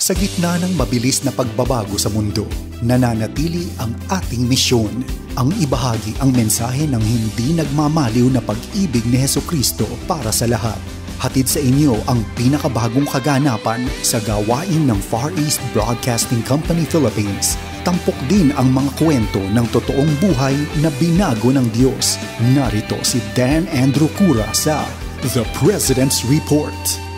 Sa gitna ng mabilis na pagbabago sa mundo, nananatili ang ating misyon, ang ibahagi ang mensahe ng hindi nagmamaliw na pag-ibig ni Hesukristo para sa lahat. Hatid sa inyo ang pinakabagong kaganapan sa gawain ng Far East Broadcasting Company Philippines. Tampok din ang mga kwento ng totoong buhay na binago ng Diyos. Narito si Dan Andrew Cura sa The President's Report.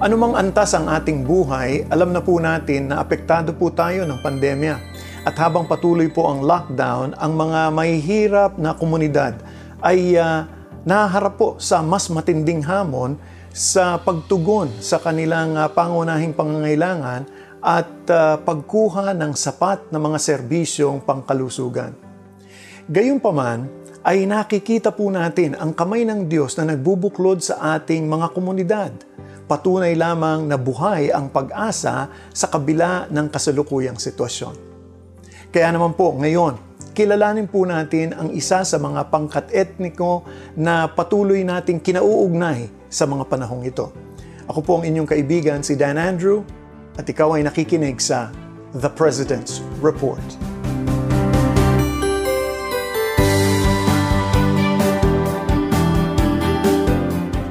Anumang antas ang ating buhay, alam na po natin na apektado po tayo ng pandemya. At habang patuloy po ang lockdown, ang mga mahihirap na komunidad ay nahaharap po sa mas matinding hamon sa pagtugon sa kanilang pangunahing pangangailangan at pagkuha ng sapat na mga serbisyong pangkalusugan. Gayunpaman, ay nakikita po natin ang kamay ng Diyos na nagbubuklod sa ating mga komunidad. Patunay lamang na buhay ang pag-asa sa kabila ng kasalukuyang sitwasyon. Kaya naman po ngayon, kilalanin po natin ang isa sa mga pangkat etniko na patuloy nating kinauugnay sa mga panahong ito. Ako po ang inyong kaibigan, si Dan Andrew, at ikaw ay nakikinig sa The President's Report.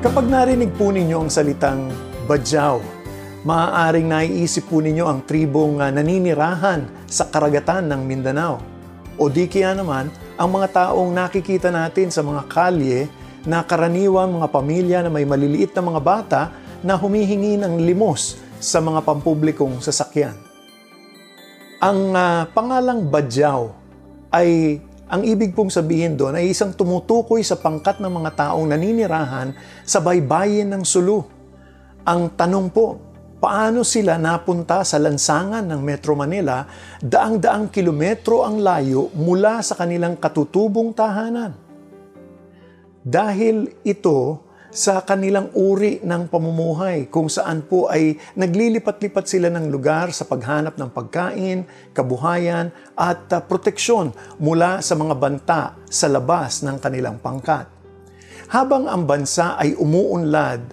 Kapag narinig po ninyo ang salitang Badjao, maaaring naiisip po ninyo ang tribong naninirahan sa karagatan ng Mindanao. O di kaya naman, ang mga taong nakikita natin sa mga kalye na karaniwang mga pamilya na may maliliit na mga bata na humihingi ng limos sa mga pampublikong sasakyan. Ang pangalang Badjao ay ang ibig pong sabihin doon ay isang tumutukoy sa pangkat ng mga taong naninirahan sa baybayin ng Sulu. Ang tanong po, paano sila napunta sa lansangan ng Metro Manila, daang-daang kilometro ang layo mula sa kanilang katutubong tahanan? Dahil ito sa kanilang uri ng pamumuhay kung saan po ay naglilipat-lipat sila ng lugar sa paghanap ng pagkain, kabuhayan at proteksyon mula sa mga banta sa labas ng kanilang pangkat. Habang ang bansa ay umuunlad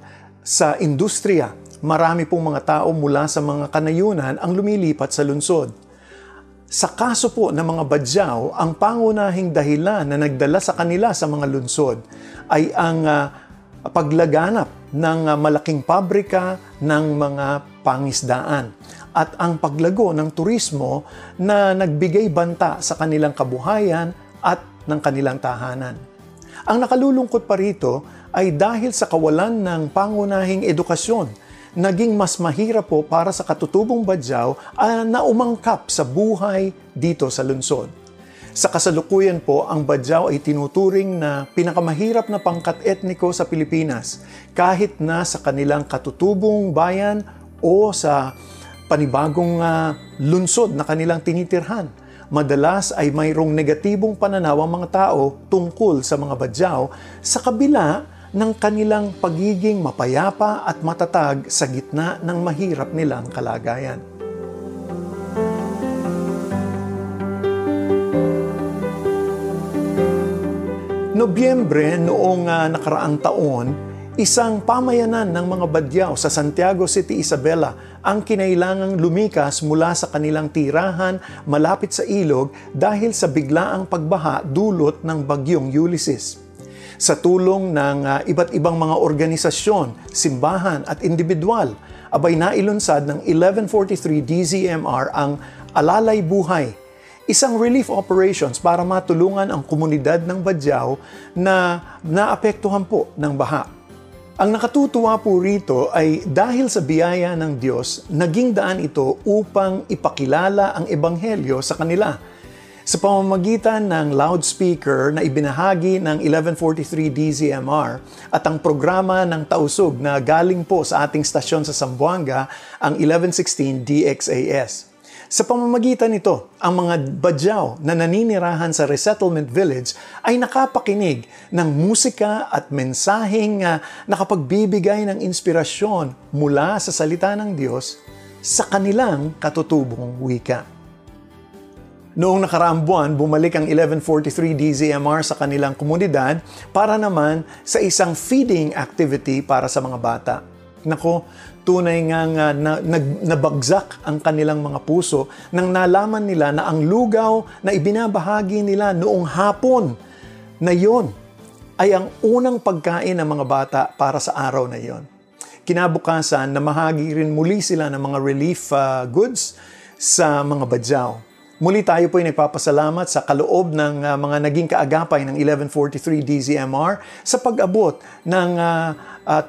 sa industriya, marami pong mga tao mula sa mga kanayunan ang lumilipat sa lungsod. Sa kaso po ng mga Badjao, ang pangunahing dahilan na nagdala sa kanila sa mga lungsod ay ang paglaganap ng malaking pabrika ng mga pangisdaan at ang paglago ng turismo na nagbigay banta sa kanilang kabuhayan at ng kanilang tahanan. Ang nakalulungkot pa rito ay dahil sa kawalan ng pangunahing edukasyon, naging mas mahirap po para sa katutubong Badjao na umangkap sa buhay dito sa lungsod. Sa kasalukuyan po, ang Badjao ay tinuturing na pinakamahirap na pangkat etniko sa Pilipinas kahit na sa kanilang katutubong bayan o sa panibagong lungsod na kanilang tinitirhan. Madalas ay mayroong negatibong pananaw ang mga tao tungkol sa mga Badjao sa kabila ng kanilang pagiging mapayapa at matatag sa gitna ng mahirap nilang kalagayan. Nobyembre noong nakaraang taon, isang pamayanan ng mga Badjao sa Santiago City, Isabela ang kinailangang lumikas mula sa kanilang tirahan malapit sa ilog dahil sa biglaang pagbaha dulot ng bagyong Ulysses. Sa tulong ng iba't ibang mga organisasyon, simbahan at individual, abay nailunsad ng 1143 DZMR ang Alalay Buhay, isang relief operations para matulungan ang komunidad ng Badjao na naapektuhan po ng baha. Ang nakatutuwa po rito ay dahil sa biyaya ng Diyos, naging daan ito upang ipakilala ang ebanghelyo sa kanila. Sa pamamagitan ng loudspeaker na ibinahagi ng 1143 DZMR at ang programa ng tausog na galing po sa ating stasyon sa Zamboanga, ang 1116 DXAS. Sa pamamagitan nito, ang mga Badjao na naninirahan sa resettlement village ay nakapakinig ng musika at mensaheng nakapagbibigay ng inspirasyon mula sa salita ng Diyos sa kanilang katutubong wika. Noong nakaraang buwan, bumalik ang 1143 DZMR sa kanilang komunidad para naman sa isang feeding activity para sa mga bata. Nako, tunay nga nabagzak ang kanilang mga puso nang nalaman nila na ang lugaw na ibinabahagi nila noong hapon na yon ay ang unang pagkain ng mga bata para sa araw na yon. Kinabukasan, namahagi rin muli sila ng mga relief goods sa mga badyaw. Muli tayo po ay nagpapasalamat sa kaloob ng mga naging kaagapay ng 1143 DZMR sa pag-abot ng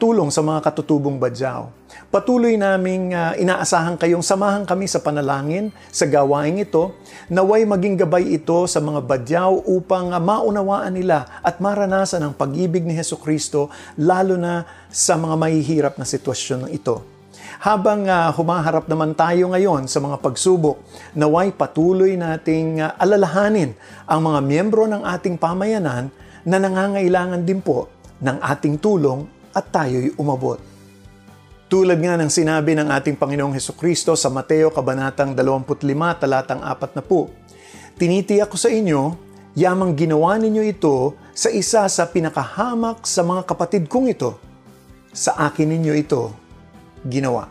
tulong sa mga katutubong badyaw. Patuloy naming inaasahan kayong samahan kami sa panalangin sa gawain ito, naway maging gabay ito sa mga badyaw upang maunawaan nila at maranasan ang pag-ibig ni Hesukristo lalo na sa mga mahihirap na sitwasyon ng ito. Habang humaharap naman tayo ngayon sa mga pagsubok, naway patuloy nating alalahanin ang mga miyembro ng ating pamayanan na nangangailangan din po ng ating tulong at tayo'y umabot. Tulad nga ng sinabi ng ating Panginoong Hesukristo sa Mateo Kabanatang 25, talatang 40, tinitiyak ko sa inyo, yamang ginawa ninyo ito sa isa sa pinakahamak sa mga kapatid kong ito, sa akin ninyo ito ginawa.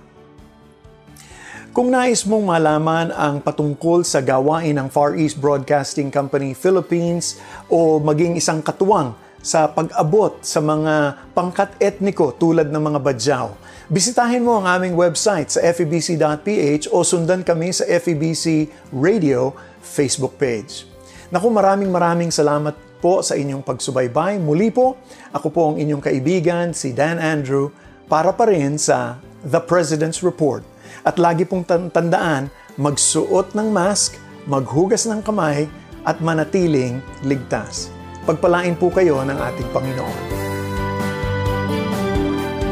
Kung nais mong malaman ang patungkol sa gawain ng Far East Broadcasting Company Philippines o maging isang katuwang sa pag-abot sa mga pangkat etniko tulad ng mga badyaw, bisitahin mo ang aming website sa febc.ph o sundan kami sa FEBC Radio Facebook page. Naku, maraming salamat po sa inyong pagsubaybay. Muli po, ako po ang inyong kaibigan, si Dan Andrew, para pa rin sa The President's Report. At lagi pong tandaan, magsuot ng mask, maghugas ng kamay, at manatiling ligtas. Pagpalain po kayo ng ating Panginoon.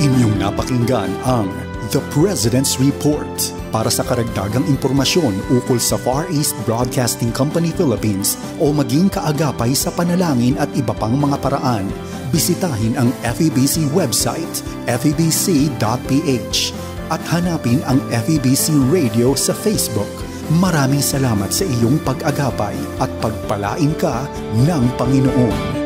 Inyong napakinggan ang The President's Report. Para sa karagdagang impormasyon ukol sa Far East Broadcasting Company Philippines o maging kaagapay sa panalangin at iba pang mga paraan, bisitahin ang FEBC website, febc.ph, at hanapin ang FEBC Radio sa Facebook. Maraming salamat sa iyong pag-agapay at pagpalain ka ng Panginoon.